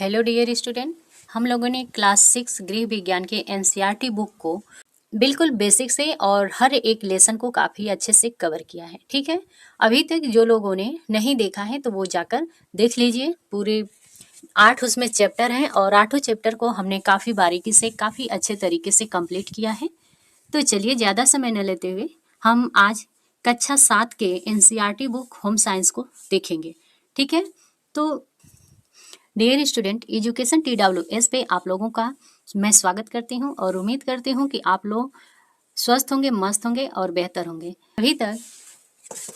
Hello dear student, हम लोगों ने क्लास 6 गृह विज्ञान के एनसीईआरटी बुक को बिल्कुल बेसिक से और हर एक लेसन को काफ़ी अच्छे से कवर किया है। ठीक है, अभी तक जो लोगों ने नहीं देखा है तो वो जाकर देख लीजिए। पूरे 8 उसमें चैप्टर हैं और 8 चैप्टर को हमने काफ़ी बारीकी से काफ़ी अच्छे तरीके से कंप्लीट किया है। तो चलिए ज़्यादा समय न लेते हुए हम आज कक्षा 7 के एनसीईआरटी बुक होम साइंस को देखेंगे। ठीक है, तो डियर स्टूडेंट, एजुकेशन TWS पे आप लोगों का मैं स्वागत करती हूँ और उम्मीद करती हूँ कि आप लोग स्वस्थ होंगे, मस्त होंगे और बेहतर होंगे। अभी तक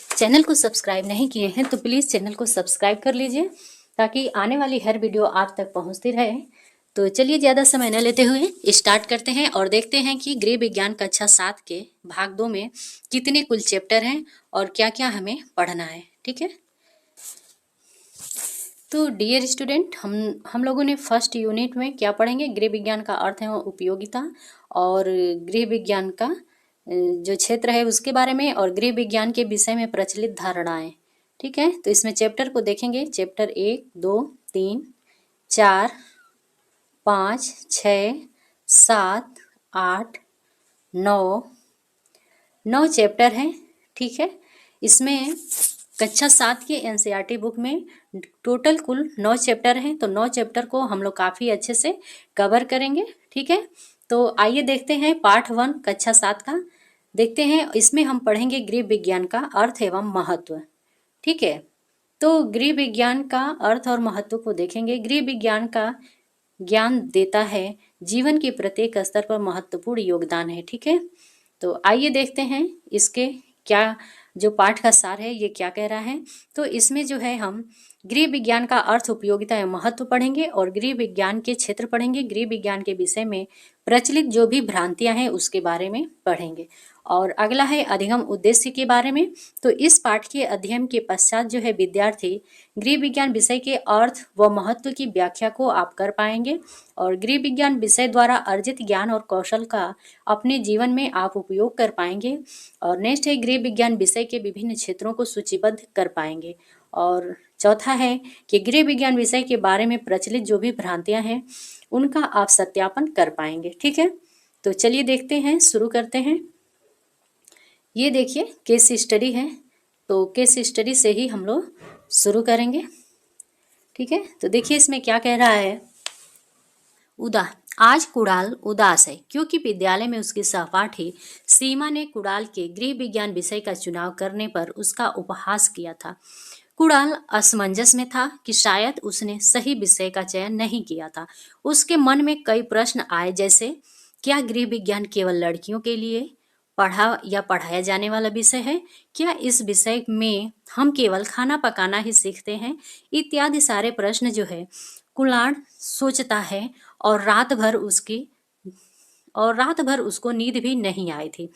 चैनल को सब्सक्राइब नहीं किए हैं तो प्लीज़ चैनल को सब्सक्राइब कर लीजिए ताकि आने वाली हर वीडियो आप तक पहुँचती रहे। तो चलिए ज़्यादा समय न लेते हुए स्टार्ट करते हैं और देखते हैं कि गृह विज्ञान कक्षा 7 के भाग 2 में कितने कुल चैप्टर हैं और क्या क्या हमें पढ़ना है। ठीक है, तो डियर स्टूडेंट, हम लोगों ने फर्स्ट यूनिट में क्या पढ़ेंगे? गृह विज्ञान का अर्थ एवं उपयोगिता और गृह विज्ञान का जो क्षेत्र है उसके बारे में और गृह विज्ञान के विषय में प्रचलित धारणाएं। ठीक है, तो इसमें चैप्टर को देखेंगे। चैप्टर 1, 2, 3, 4, 5, 6, 7, 8, 9 चैप्टर हैं। ठीक है, इसमें कक्षा 7 की एनसीईआरटी बुक में टोटल कुल 9 चैप्टर हैं, तो 9 चैप्टर को हम लोग काफ़ी अच्छे से कवर करेंगे। ठीक है, तो आइए देखते हैं पार्ट 1 कक्षा 7 का देखते हैं। इसमें हम पढ़ेंगे गृह विज्ञान का अर्थ एवं महत्व। ठीक है, तो गृह विज्ञान का अर्थ और महत्व को देखेंगे। गृह विज्ञान का ज्ञान देता है, जीवन के प्रत्येक स्तर पर महत्वपूर्ण योगदान है। ठीक है, तो आइए देखते हैं इसके क्या जो पाठ का सार है ये क्या कह रहा है। तो इसमें जो है हम गृह विज्ञान का अर्थ, उपयोगिता एवं महत्व पढ़ेंगे और गृह विज्ञान के क्षेत्र पढ़ेंगे। गृह विज्ञान के विषय में प्रचलित जो भी भ्रांतियां हैं उसके बारे में पढ़ेंगे और अगला है अधिगम उद्देश्य के बारे में। तो इस पाठ के अध्ययन के पश्चात जो है विद्यार्थी गृह विज्ञान विषय के अर्थ व महत्व की व्याख्या को आप कर पाएंगे और गृह विज्ञान विषय द्वारा अर्जित ज्ञान और कौशल का अपने जीवन में आप उपयोग कर पाएंगे। और नेक्स्ट है गृह विज्ञान विषय के विभिन्न क्षेत्रों को सूचीबद्ध कर पाएंगे। और चौथा है कि गृह विज्ञान विषय के बारे में प्रचलित जो भी भ्रांतियां हैं उनका आप सत्यापन कर पाएंगे। ठीक है, तो चलिए देखते हैं, शुरू करते हैं। ये देखिए केस स्टडी है, तो केस स्टडी से ही हम लोग शुरू करेंगे। ठीक है, तो देखिए इसमें क्या कह रहा है। आज कुणाल उदास है क्योंकि विद्यालय में उसकी सहपाठी सीमा ने कुणाल के गृह विज्ञान विषय का चुनाव करने पर उसका उपहास किया था। कुणाल असमंजस में था कि शायद उसने सही विषय का चयन नहीं किया था। उसके मन में कई प्रश्न आए, जैसे क्या गृह विज्ञान केवल लड़कियों के लिए पढ़ा या पढ़ाया जाने वाला विषय है? क्या इस विषय में हम केवल खाना पकाना ही सीखते हैं? इत्यादि सारे प्रश्न जो है कुणाल सोचता है और रात भर उसको नींद भी नहीं आई थी।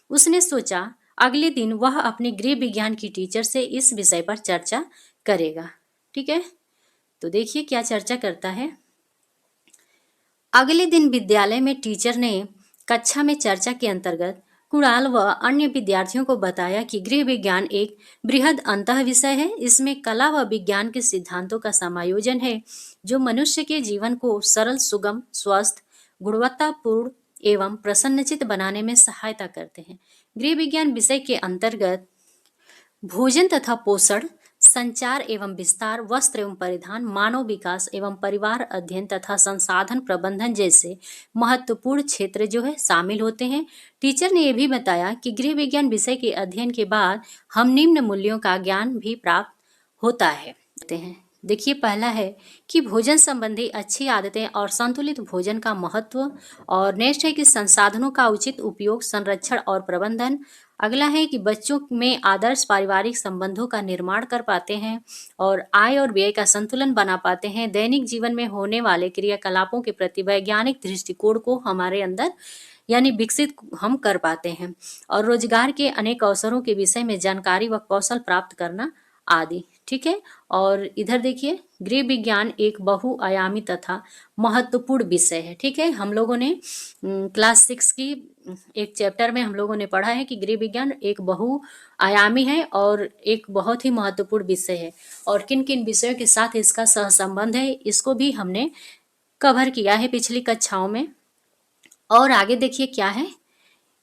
उसने सोचा अगले दिन वह अपने गृह विज्ञान की टीचर से इस विषय पर चर्चा करेगा। ठीक है, तो देखिए क्या चर्चा करता है। अगले दिन विद्यालय में टीचर ने कक्षा में चर्चा के अंतर्गत कुणाल व अन्य विद्यार्थियों को बताया कि गृह विज्ञान एक बृहद अंतः विषय है। इसमें कला व विज्ञान के सिद्धांतों का समायोजन है जो मनुष्य के जीवन को सरल, सुगम, स्वस्थ, गुणवत्तापूर्ण एवं प्रसन्नचित्त बनाने में सहायता करते हैं। गृह विज्ञान विषय के अंतर्गत भोजन तथा पोषण, संचार एवं विस्तार, वस्त्र एवं परिधान, मानव विकास एवं परिवार अध्ययन तथा संसाधन प्रबंधन जैसे महत्वपूर्ण क्षेत्र जो है शामिल होते हैं। टीचर ने यह भी बताया कि गृह विज्ञान विषय के अध्ययन के बाद हम निम्न मूल्यों का ज्ञान भी प्राप्त होता है। देखिए पहला है कि भोजन संबंधी अच्छी आदतें और संतुलित भोजन का महत्व, और नेक्स्ट है कि संसाधनों का उचित उपयोग, संरक्षण और प्रबंधन। अगला है कि बच्चों में आदर्श पारिवारिक संबंधों का निर्माण कर पाते हैं और आय और व्यय का संतुलन बना पाते हैं। दैनिक जीवन में होने वाले क्रियाकलापों के प्रति वैज्ञानिक दृष्टिकोण को हमारे अंदर यानी विकसित हम कर पाते हैं और रोजगार के अनेक अवसरों के विषय में जानकारी व कौशल प्राप्त करना आदि। ठीक है। और इधर देखिए, गृह विज्ञान एक बहुआयामी तथा महत्वपूर्ण विषय है। ठीक है, हम लोगों ने क्लास 6 की एक चैप्टर में हम लोगों ने पढ़ा है कि गृह विज्ञान एक बहुआयामी है और एक बहुत ही महत्वपूर्ण विषय है, और किन किन विषयों के साथ इसका सहसंबंध है इसको भी हमने कवर किया है पिछली कक्षाओं में। और आगे देखिए क्या है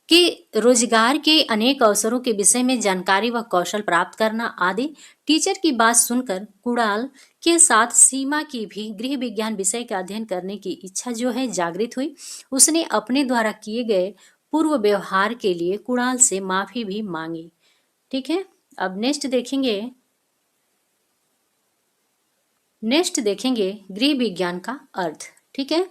कि रोजगार के अनेक अवसरों के विषय में जानकारी व कौशल प्राप्त करना आदि। टीचर की बात सुनकर कुणाल के साथ सीमा की भी गृह विज्ञान विषय का अध्ययन करने की इच्छा जो है जागृत हुई। उसने अपने द्वारा किए गए पूर्व व्यवहार के लिए कुणाल से माफी भी मांगी। ठीक है, अब नेक्स्ट देखेंगे गृह विज्ञान का अर्थ। ठीक है,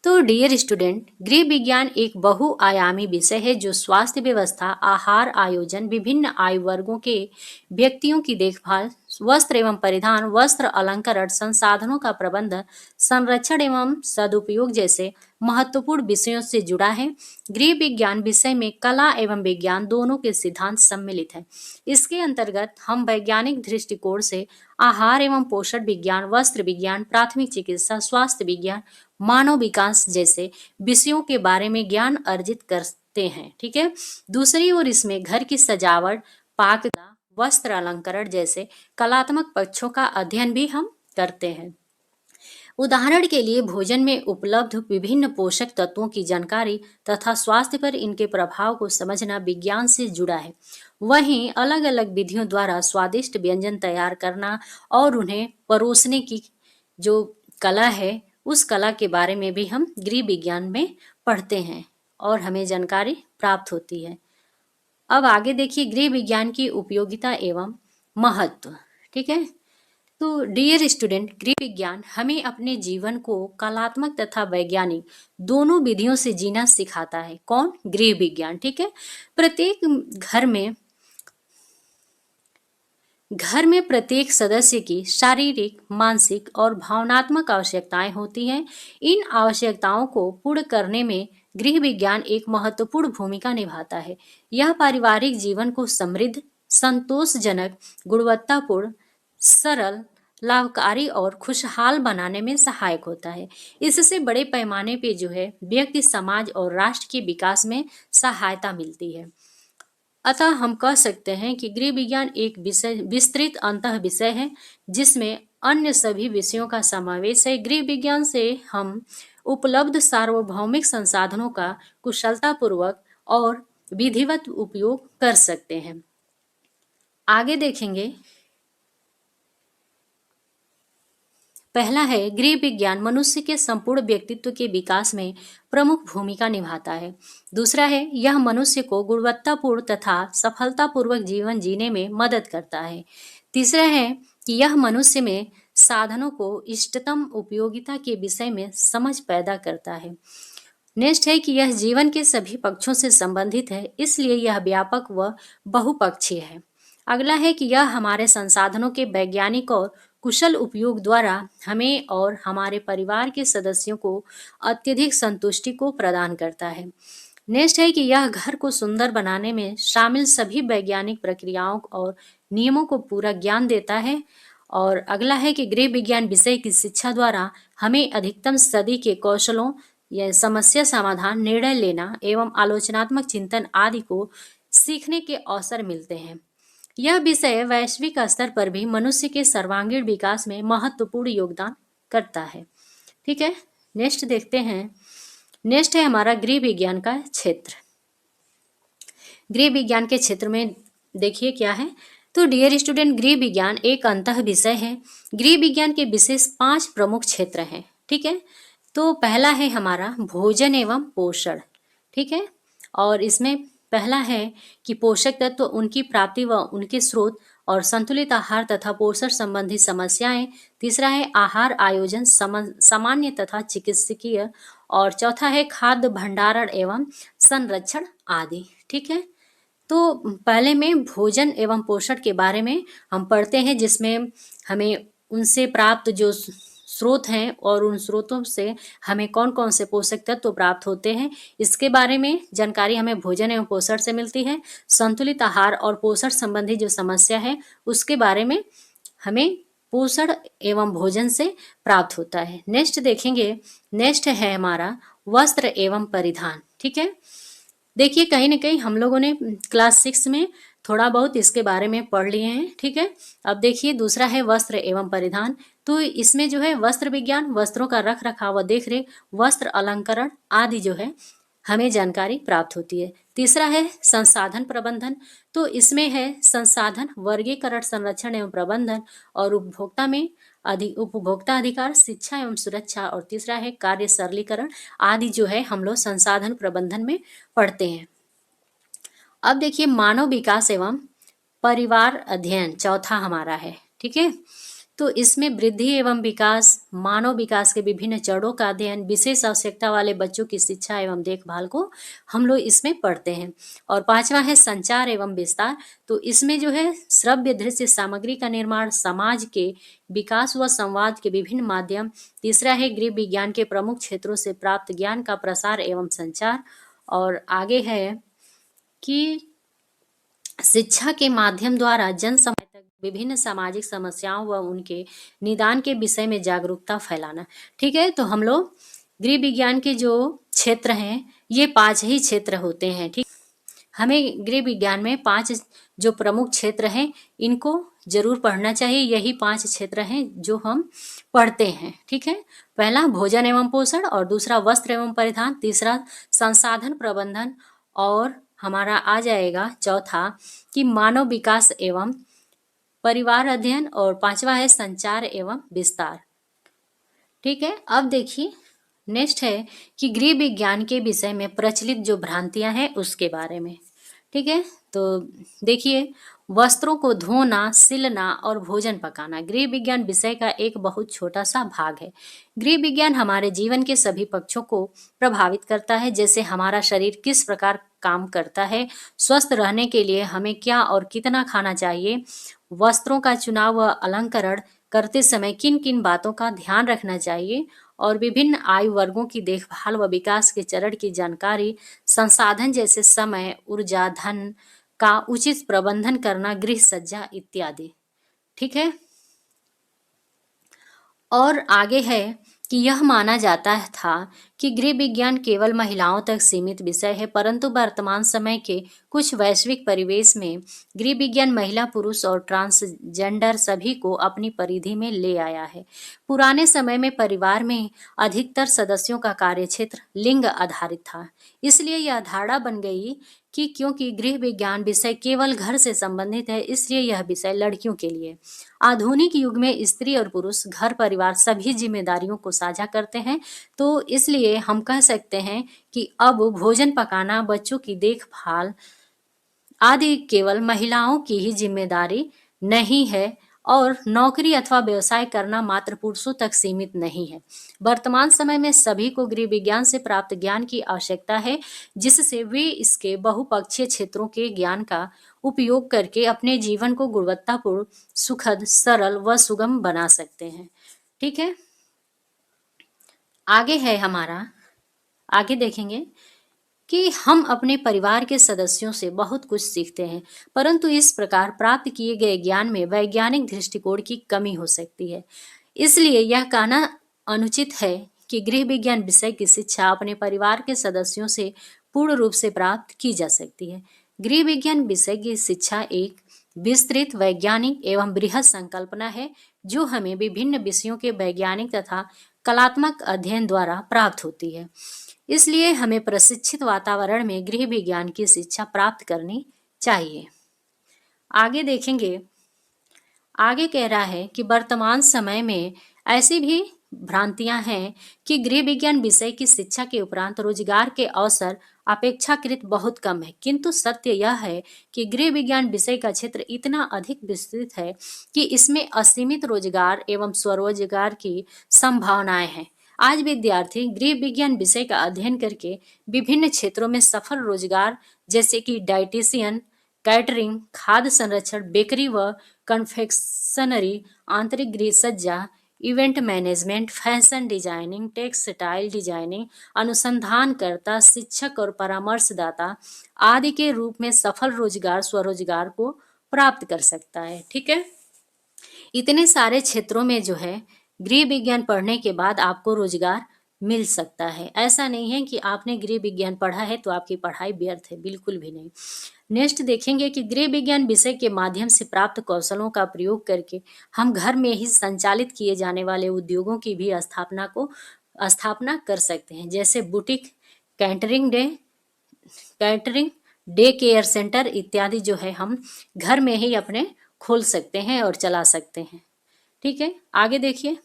तो डियर स्टूडेंट, गृह विज्ञान एक बहुआयामी विषय है जो स्वास्थ्य व्यवस्था, आहार आयोजन, विभिन्न आयु वर्गों के व्यक्तियों की देखभाल, वस्त्र एवं परिधान, वस्त्र अलंकरण, संसाधनों का प्रबंधन, संरक्षण एवं सदुपयोग जैसे महत्वपूर्ण विषयों से जुड़ा है। गृह विज्ञान विषय में कला एवं विज्ञान दोनों के सिद्धांत सम्मिलित हैं। इसके अंतर्गत हम वैज्ञानिक दृष्टिकोण से आहार एवं पोषण विज्ञान, वस्त्र विज्ञान, प्राथमिक चिकित्सा, स्वास्थ्य विज्ञान, मानव विकास जैसे विषयों के बारे में ज्ञान अर्जित करते हैं। ठीक है, दूसरी ओर इसमें घर की सजावट, पाक कला, वस्त्र अलंकरण जैसे कलात्मक पक्षों का अध्ययन भी हम करते हैं। उदाहरण के लिए भोजन में उपलब्ध विभिन्न पोषक तत्वों की जानकारी तथा स्वास्थ्य पर इनके प्रभाव को समझना विज्ञान से जुड़ा है। वहीं अलग अलग विधियों द्वारा स्वादिष्ट व्यंजन तैयार करना और उन्हें परोसने की जो कला है, उस कला के बारे में भी हम गृह विज्ञान में पढ़ते हैं और हमें जानकारी प्राप्त होती है। अब आगे देखिए गृह विज्ञान की उपयोगिता एवं महत्व। ठीक है, तो डियर स्टूडेंट, गृह विज्ञान हमें अपने जीवन को कलात्मक तथा वैज्ञानिक दोनों विधियों से जीना सिखाता है। कौन? गृह विज्ञान। ठीक है, प्रत्येक घर में प्रत्येक सदस्य की शारीरिक, मानसिक और भावनात्मक आवश्यकताएं होती हैं। इन आवश्यकताओं को पूर्ण करने में गृह विज्ञान एक महत्वपूर्ण भूमिका निभाता है। यह पारिवारिक जीवन को समृद्ध, संतोषजनक, गुणवत्तापूर्ण, सरल, लाभकारी और खुशहाल बनाने में सहायक होता है। इससे बड़े पैमाने पे जो है व्यक्ति, समाज और राष्ट्र के विकास में सहायता मिलती है। अतः हम कह सकते हैं कि गृह विज्ञान एक विस्तृत अंतः विषय है जिसमें अन्य सभी विषयों का समावेश है। गृह विज्ञान से हम उपलब्ध सार्वभौमिक संसाधनों का कुशलतापूर्वक और विधिवत उपयोग कर सकते हैं। आगे देखेंगे, पहला है गृह विज्ञान मनुष्य के संपूर्ण व्यक्तित्व के विकास में प्रमुख भूमिका निभाता है। दूसरा है यह मनुष्य को गुणवत्तापूर्ण तथा सफलतापूर्वक जीवन जीने में मदद करता है। तीसरा है कि यह मनुष्य में साधनों को इष्टतम उपयोगिता के विषय में समझ पैदा करता है। नेक्स्ट है कि यह जीवन के सभी पक्षों से संबंधित है, इसलिए यह व्यापक व बहुपक्षीय है। अगला है कि यह हमारे संसाधनों के वैज्ञानिक और कुशल उपयोग द्वारा हमें और हमारे परिवार के सदस्यों को अत्यधिक संतुष्टि को प्रदान करता है। नेक्स्ट है कि यह घर को सुंदर बनाने में शामिल सभी वैज्ञानिक प्रक्रियाओं और नियमों को पूरा ज्ञान देता है। और अगला है कि गृह विज्ञान विषय की शिक्षा द्वारा हमें अधिकतम सदी के कौशलों या समस्या समाधान, निर्णय लेना एवं आलोचनात्मक चिंतन आदि को सीखने के अवसर मिलते हैं। यह विषय वैश्विक स्तर पर भी मनुष्य के सर्वांगीण विकास में महत्वपूर्ण योगदान करता है। ठीक है, नेक्स्ट देखते हैं। नेक्स्ट है हमारा गृह विज्ञान का क्षेत्र। गृह विज्ञान के क्षेत्र में देखिए क्या है, तो डियर स्टूडेंट, गृह विज्ञान एक अंतः विषय है। गृह विज्ञान के विशेष 5 प्रमुख क्षेत्र हैं। ठीक है, तो पहला है हमारा भोजन एवं पोषण। ठीक है, और इसमें पहला है कि पोषक तत्व, उनकी प्राप्ति व उनके स्रोत और संतुलित आहार तथा पोषण संबंधी समस्याएं। तीसरा है आहार आयोजन सामान्य तथा चिकित्सकीय, और चौथा है खाद्य भंडारण एवं संरक्षण आदि। ठीक है, तो पहले में भोजन एवं पोषण के बारे में हम पढ़ते हैं, जिसमें हमें उनसे प्राप्त जो स्रोत हैं और उन स्रोतों से हमें कौन कौन से पोषक तत्व प्राप्त होते हैं, इसके बारे में जानकारी हमें भोजन एवं पोषण से मिलती है। संतुलित आहार और पोषण संबंधी जो समस्या है उसके बारे में हमें पोषण एवं भोजन से प्राप्त होता है। नेक्स्ट देखेंगे, नेक्स्ट है हमारा वस्त्र एवं परिधान। ठीक है, देखिए कहीं ना कहीं हम लोगों ने क्लास 6 में थोड़ा बहुत इसके बारे में पढ़ लिए हैं। ठीक है, अब देखिए दूसरा है वस्त्र एवं परिधान। तो इसमें जो है वस्त्र विज्ञान, वस्त्रों का रख रखाव व देख रेख, वस्त्र अलंकरण आदि जो है हमें जानकारी प्राप्त होती है। तीसरा है संसाधन प्रबंधन। तो इसमें है संसाधन वर्गीकरण, संरक्षण एवं प्रबंधन, और उपभोक्ता अधिकार, शिक्षा एवं सुरक्षा, और तीसरा है कार्य सरलीकरण आदि जो है हम लोग संसाधन प्रबंधन में पढ़ते हैं। अब देखिए मानव विकास एवं परिवार अध्ययन चौथा हमारा है। ठीक है, तो इसमें वृद्धि एवं विकास, मानव विकास के विभिन्न चरणों का अध्ययन, विशेष आवश्यकता वाले बच्चों की शिक्षा एवं देखभाल को हम लोग इसमें पढ़ते हैं। और पांचवा है संचार एवं विस्तार। तो इसमें जो है श्रव्य दृश्य सामग्री का निर्माण, समाज के विकास व संवाद के विभिन्न माध्यम। तीसरा है गृह विज्ञान के प्रमुख क्षेत्रों से प्राप्त ज्ञान का प्रसार एवं संचार। और आगे है कि शिक्षा के माध्यम द्वारा जन समाज तक विभिन्न सामाजिक समस्याओं व उनके निदान के विषय में जागरूकता फैलाना। ठीक है, तो हम लोग गृह विज्ञान के जो क्षेत्र हैं ये 5 ही क्षेत्र होते हैं। ठीक, हमें गृह विज्ञान में 5 जो प्रमुख क्षेत्र हैं इनको जरूर पढ़ना चाहिए। यही 5 क्षेत्र हैं जो हम पढ़ते हैं। ठीक है, पहला भोजन एवं पोषण, और दूसरा वस्त्र एवं परिधान, तीसरा संसाधन प्रबंधन, और हमारा आ जाएगा चौथा कि मानव विकास एवं परिवार अध्ययन, और पांचवा है संचार एवं विस्तार। ठीक है, अब देखिए नेक्स्ट है कि गृह विज्ञान के विषय में प्रचलित जो भ्रांतियां हैं उसके बारे में। ठीक है, तो देखिए वस्त्रों को धोना, सिलना और भोजन पकाना गृह विज्ञान विषय का एक बहुत छोटा सा भाग है। गृह विज्ञान हमारे जीवन के सभी पक्षों को प्रभावित करता है, जैसे हमारा शरीर किस प्रकार काम करता है, स्वस्थ रहने के लिए हमें क्या और कितना खाना चाहिए, वस्त्रों का चुनाव व अलंकरण करते समय किन किन बातों का ध्यान रखना चाहिए, और विभिन्न आयु वर्गों की देखभाल व विकास के चरण की जानकारी, संसाधन जैसे समय, ऊर्जा, धन का उचित प्रबंधन करना, गृह सज्जा इत्यादि। ठीक है, और आगे है कि यह माना जाता था कि गृह विज्ञान केवल महिलाओं तक सीमित विषय है, परंतु वर्तमान समय के कुछ वैश्विक परिवेश में गृह विज्ञान महिला, पुरुष और ट्रांसजेंडर सभी को अपनी परिधि में ले आया है। पुराने समय में परिवार में अधिकतर सदस्यों का कार्यक्षेत्र लिंग आधारित था, इसलिए यह धारणा बन गई कि क्योंकि गृह विज्ञान विषय केवल घर से संबंधित है, इसलिए यह विषय लड़कियों के लिए। आधुनिक युग में स्त्री और पुरुष घर परिवार सभी जिम्मेदारियों को साझा करते हैं, तो इसलिए हम कह सकते हैं कि अब भोजन पकाना, बच्चों की देखभाल आदि केवल महिलाओं की ही जिम्मेदारी नहीं है, और नौकरी अथवा व्यवसाय करना मात्र पुरुषों तक सीमित नहीं है। वर्तमान समय में सभी को गृह विज्ञान से प्राप्त ज्ञान की आवश्यकता है, जिससे वे इसके बहुपक्षीय क्षेत्रों के ज्ञान का उपयोग करके अपने जीवन को गुणवत्तापूर्ण, सुखद, सरल व सुगम बना सकते हैं। ठीक है, आगे है हमारा, आगे देखेंगे कि हम अपने परिवार के सदस्यों से बहुत कुछ सीखते हैं, परंतु इस प्रकार प्राप्त किए गए ज्ञान में वैज्ञानिक दृष्टिकोण की कमी हो सकती है। इसलिए यह कहना अनुचित है कि गृह विज्ञान विषय की शिक्षा अपने परिवार के सदस्यों से पूर्ण रूप से प्राप्त की जा सकती है। गृह विज्ञान विषय की शिक्षा एक विस्तृत, वैज्ञानिक एवं बृहद संकल्पना है, जो हमें विभिन्न विषयों के वैज्ञानिक तथा कलात्मक अध्ययन द्वारा प्राप्त होती है। इसलिए हमें प्रशिक्षित वातावरण में गृह विज्ञान की शिक्षा प्राप्त करनी चाहिए। आगे देखेंगे, आगे कह रहा है कि वर्तमान समय में ऐसी भी भ्रांतियां हैं कि गृह विज्ञान विषय की शिक्षा के उपरांत रोजगार के अवसर अपेक्षाकृत बहुत कम है, किंतु सत्य यह है कि गृह विज्ञान विषय का क्षेत्र इतना अधिक विस्तृत है कि इसमें असीमित रोजगार एवं स्वरोजगार की संभावनाएं हैं। आज विद्यार्थी गृह विज्ञान विषय का अध्ययन करके विभिन्न क्षेत्रों में सफल रोजगार, जैसे कि डाइटिशियन, कैटरिंग, खाद्य संरक्षण, बेकरी व कन्फेक्शनरी, आंतरिक गृह सज्जा, event management, fashion designing, textile designing, अनुसंधानकर्ता, शिक्षक और परामर्शदाता आदि के रूप में सफल रोजगार, स्वरोजगार को प्राप्त कर सकता है। ठीक है, इतने सारे क्षेत्रों में जो है गृह विज्ञान पढ़ने के बाद आपको रोजगार मिल सकता है। ऐसा नहीं है कि आपने गृह विज्ञान पढ़ा है तो आपकी पढ़ाई व्यर्थ है, बिल्कुल भी नहीं। नेक्स्ट देखेंगे कि गृह विज्ञान विषय के माध्यम से प्राप्त कौशलों का प्रयोग करके हम घर में ही संचालित किए जाने वाले उद्योगों की भी स्थापना कर सकते हैं, जैसे boutique, catering day care centre इत्यादि जो है हम घर में ही अपने खोल सकते हैं और चला सकते हैं। ठीक है, आगे देखिए,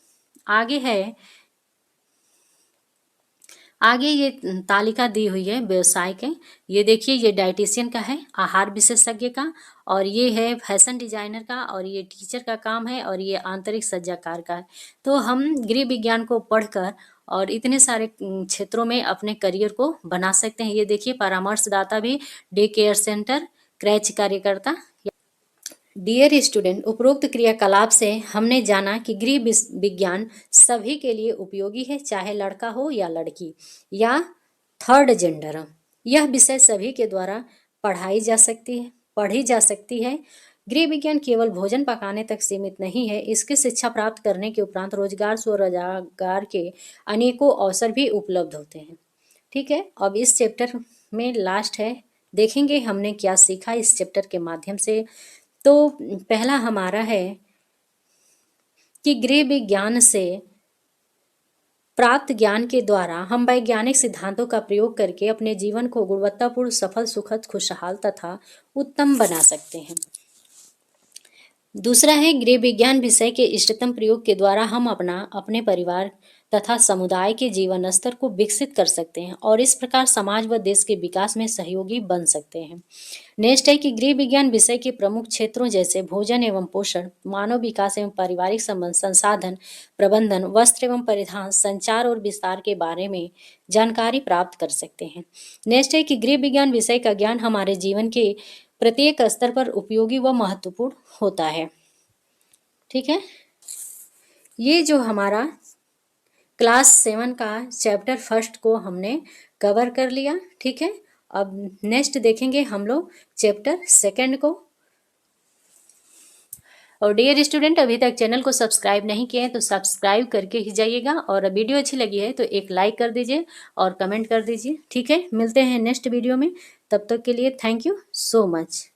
आगे ये तालिका दी हुई है व्यवसाय के। ये देखिए, ये डाइटिशियन का है, आहार विशेषज्ञ का, और ये है फैशन डिजाइनर का, और ये टीचर का काम है, और ये आंतरिक सज्जाकार का है। तो हम गृह विज्ञान को पढ़कर और इतने सारे क्षेत्रों में अपने करियर को बना सकते हैं। ये देखिए, परामर्शदाता भी, डे केयर सेंटर, क्रैच कार्यकर्ता। डियर स्टूडेंट, उपरोक्त क्रियाकलाप से हमने जाना कि गृह विज्ञान सभी के लिए उपयोगी है, चाहे लड़का हो या लड़की या थर्ड जेंडर हो। यह विषय सभी के द्वारा पढ़ी जा सकती है। गृह विज्ञान केवल भोजन पकाने तक सीमित नहीं है, इसकी शिक्षा प्राप्त करने के उपरांत स्वरोजगार के अनेकों अवसर भी उपलब्ध होते हैं। ठीक है, अब इस चैप्टर में लास्ट है, देखेंगे हमने क्या सीखा इस चैप्टर के माध्यम से। तो पहला हमारा है कि गृह विज्ञान से प्राप्त ज्ञान के द्वारा हम वैज्ञानिक सिद्धांतों का प्रयोग करके अपने जीवन को गुणवत्तापूर्ण, सफल, सुखद, खुशहाल तथा उत्तम बना सकते हैं। दूसरा है, गृह विज्ञान विषय के इष्टतम प्रयोग के द्वारा हम अपने परिवार तथा समुदाय के जीवन स्तर को विकसित कर सकते हैं और इस प्रकार समाज व देश के विकास में सहयोगी बन सकते हैं। नेक्स्ट है कि गृह विज्ञान विषय के प्रमुख क्षेत्रों जैसे भोजन एवं पोषण, मानव विकास एवं पारिवारिक संबंध, संसाधन प्रबंधन, वस्त्र एवं परिधान, संचार और विस्तार के बारे में जानकारी प्राप्त कर सकते हैं। नेक्स्ट है कि गृह विज्ञान विषय का ज्ञान हमारे जीवन के प्रत्येक स्तर पर उपयोगी व महत्वपूर्ण होता है। ठीक है, ये जो हमारा क्लास 7 का चैप्टर फर्स्ट को हमने कवर कर लिया। ठीक है, अब नेक्स्ट देखेंगे हम लोग चैप्टर सेकंड को। और डियर स्टूडेंट, अभी तक चैनल को सब्सक्राइब नहीं किए हैं तो सब्सक्राइब करके ही जाइएगा, और वीडियो अच्छी लगी है तो एक लाइक कर दीजिए और कमेंट कर दीजिए। ठीक है, मिलते हैं नेक्स्ट वीडियो में, तब तक के लिए थैंक यू सो मच।